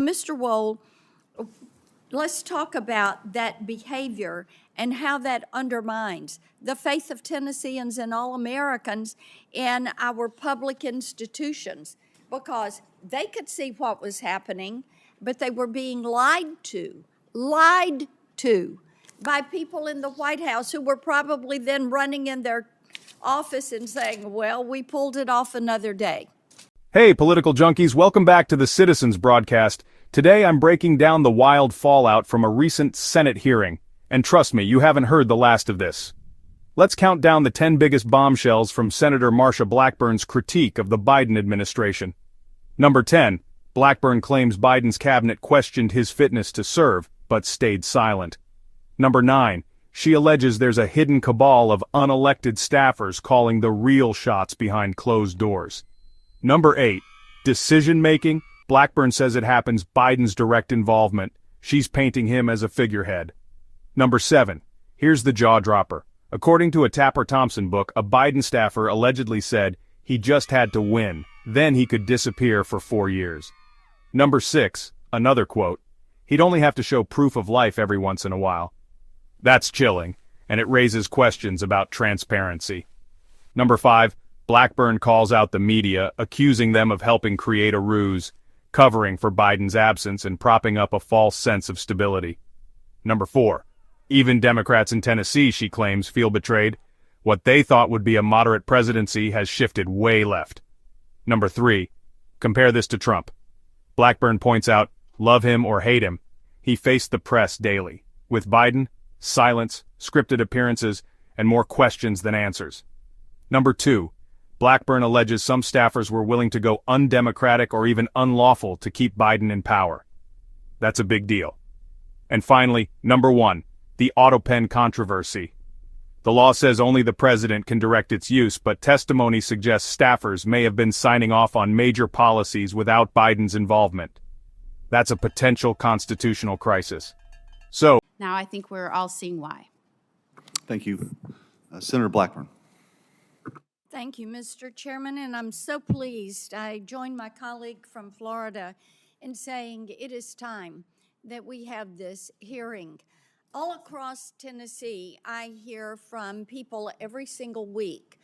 Mr. Wohl, let's talk about that behavior and how that undermines the faith of Tennesseans and all Americans in our public institutions, because they could see what was happening, but they were being lied to by people in the White House who were probably then running in their office and saying, well, we pulled it off another day. Hey, political junkies, welcome back to the Citizens broadcast. Today I'm breaking down the wild fallout from a recent Senate hearing. And trust me, you haven't heard the last of this. Let's count down the 10 biggest bombshells from Senator Marsha Blackburn's critique of the Biden administration. Number 10. Blackburn claims Biden's cabinet questioned his fitness to serve, but stayed silent. Number 9. She alleges there's a hidden cabal of unelected staffers calling the real shots behind closed doors. Number 8. Decision-making. Blackburn says it happens Biden's direct involvement. She's painting him as a figurehead. Number 7. Here's the jaw-dropper. According to a Tapper-Thompson book, a Biden staffer allegedly said he just had to win, then he could disappear for 4 years. Number 6. Another quote. He'd only have to show proof of life every once in a while. That's chilling, and it raises questions about transparency. Number 5. Blackburn calls out the media, accusing them of helping create a ruse, covering for Biden's absence and propping up a false sense of stability. Number 4. Even Democrats in Tennessee, she claims, feel betrayed. What they thought would be a moderate presidency has shifted way left. Number 3. Compare this to Trump. Blackburn points out, love him or hate him, he faced the press daily. With Biden, silence, scripted appearances, and more questions than answers. Number 2. Blackburn alleges some staffers were willing to go undemocratic or even unlawful to keep Biden in power. That's a big deal. And finally, number 1. The Autopen controversy. The law says only the president can direct its use, but testimony suggests staffers may have been signing off on major policies without Biden's involvement. That's a potential constitutional crisis. So, now I think we're all seeing why. Thank you. Senator Blackburn. Thank you, Mr. Chairman, and I'm so pleased. I joined my colleague from Florida in saying it is time that we have this hearing. All across Tennessee, I hear from people every single week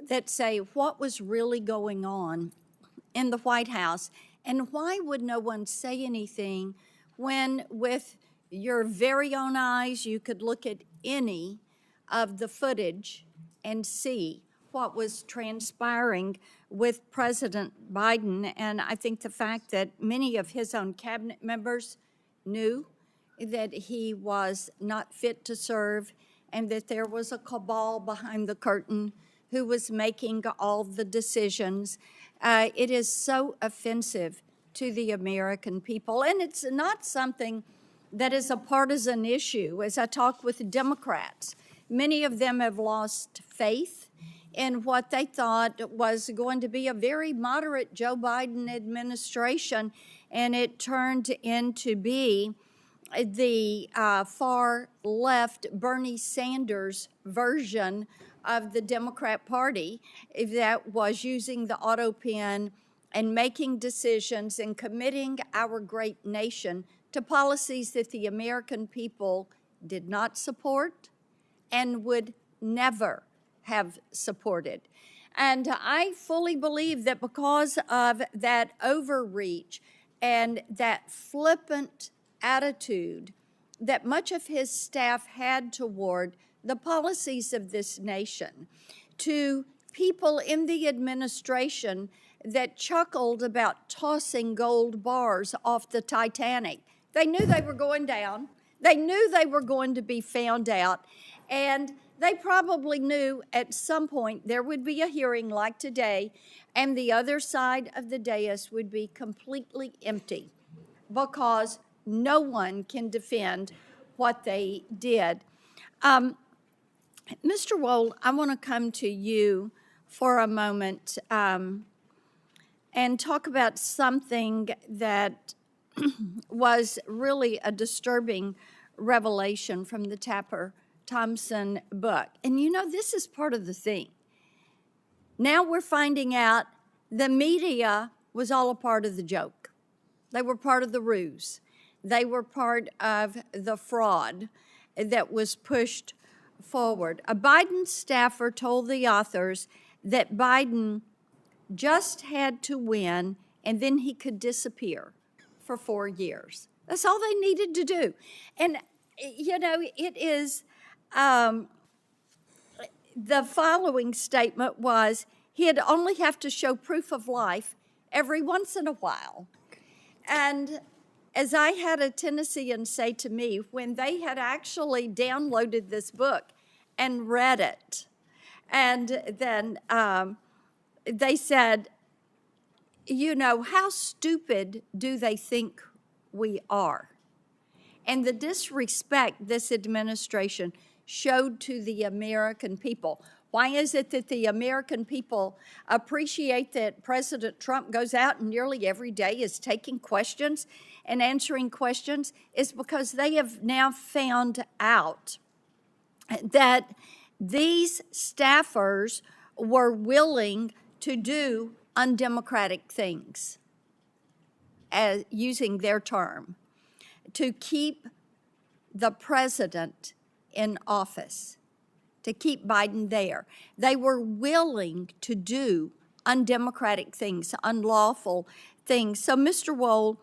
that say what was really going on in the White House, and why would no one say anything when, with your very own eyes, you could look at any of the footage and see what was transpiring with President Biden. And I think the fact that many of his own cabinet members knew that he was not fit to serve and that there was a cabal behind the curtain who was making all the decisions. It is so offensive to the American people. And it's not something that is a partisan issue. As I talk with Democrats, many of them have lost faith in what they thought was going to be a very moderate Joe Biden administration, and it turned into be the far left Bernie Sanders version of the Democrat Party that was using the Autopen and making decisions and committing our great nation to policies that the American people did not support and would never have supported. And I fully believe that because of that overreach and that flippant attitude that much of his staff had toward the policies of this nation, to people in the administration that chuckled about tossing gold bars off the Titanic. They knew they were going down. They knew they were going to be found out. And they probably knew at some point there would be a hearing like today, and the other side of the dais would be completely empty because no one can defend what they did. Mr. Wohl, I want to come to you for a moment and talk about something that was really a disturbing revelation from the Tapper-Thompson book. And you know, this is part of the thing. Now we're finding out the media was all a part of the joke. They were part of the ruse. They were part of the fraud that was pushed forward. A Biden staffer told the authors that Biden just had to win and then he could disappear for 4 years. That's all they needed to do. And, you know, it is, the following statement was, he'd only have to show proof of life every once in a while. And as I had a Tennessean say to me, when they had actually downloaded this book and read it, and then they said, you know, how stupid do they think we are? And the disrespect this administration showed to the American people. Why is it that the American people appreciate that President Trump goes out and nearly every day is taking questions and answering questions? Is because they have now found out that these staffers were willing to do undemocratic things, as using their term, to keep the president in office, to keep Biden there. They were willing to do undemocratic things, unlawful things. So, Mr. Wohl,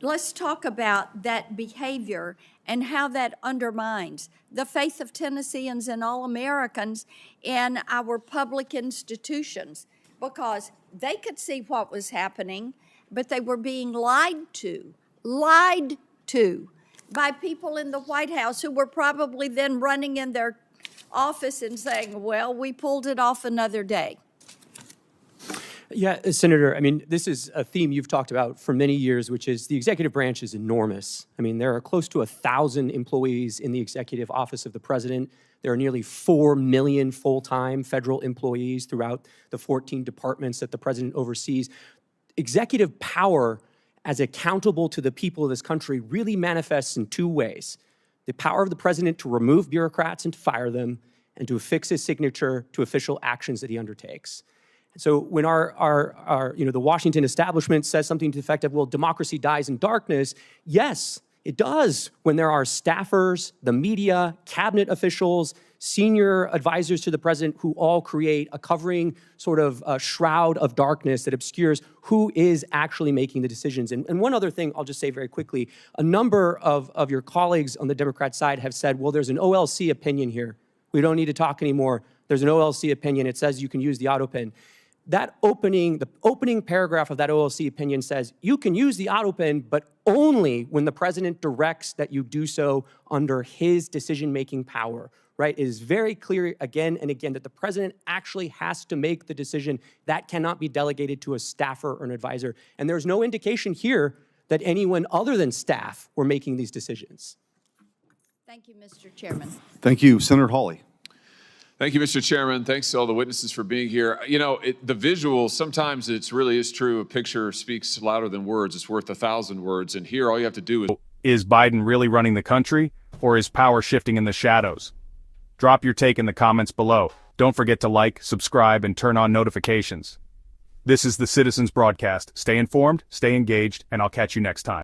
let's talk about that behavior and how that undermines the faith of Tennesseans and all Americans in our public institutions, because they could see what was happening, but they were being lied to by people in the White House who were probably then running in their office and saying, well, we pulled it off another day. Yeah, Senator, I mean, this is a theme you've talked about for many years, which is the executive branch is enormous. I mean, there are close to 1,000 employees in the executive office of the president. There are nearly 4 million full-time federal employees throughout the 14 departments that the president oversees. Executive power as accountable to the people of this country really manifests in 2 ways. The power of the president to remove bureaucrats and to fire them, and to affix his signature to official actions that he undertakes. So when the Washington establishment says something to the effect of, well, democracy dies in darkness, yes, it does when there are staffers, the media, cabinet officials, senior advisors to the president who all create a covering sort of shroud of darkness that obscures who is actually making the decisions. And one other thing I'll just say very quickly, a number of your colleagues on the Democrat side have said, well, there's an OLC opinion here. We don't need to talk anymore. There's an OLC opinion. It says you can use the Autopen. The opening paragraph of that OLC opinion says you can use the Autopen, but only when the president directs that you do so under his decision-making power, right? It is very clear again and again that the president actually has to make the decision. That cannot be delegated to a staffer or an advisor. And there's no indication here that anyone other than staff were making these decisions. Thank you, Mr. Chairman. Thank you. Senator Hawley. Thank you, Mr. Chairman. Thanks to all the witnesses for being here. You know, the visual, sometimes it really is true. A picture speaks louder than words. It's worth 1,000 words. And here, all you have to do Is Biden really running the country, or is power shifting in the shadows? Drop your take in the comments below. Don't forget to like, subscribe, and turn on notifications. This is the Citizens Broadcast. Stay informed, stay engaged, and I'll catch you next time.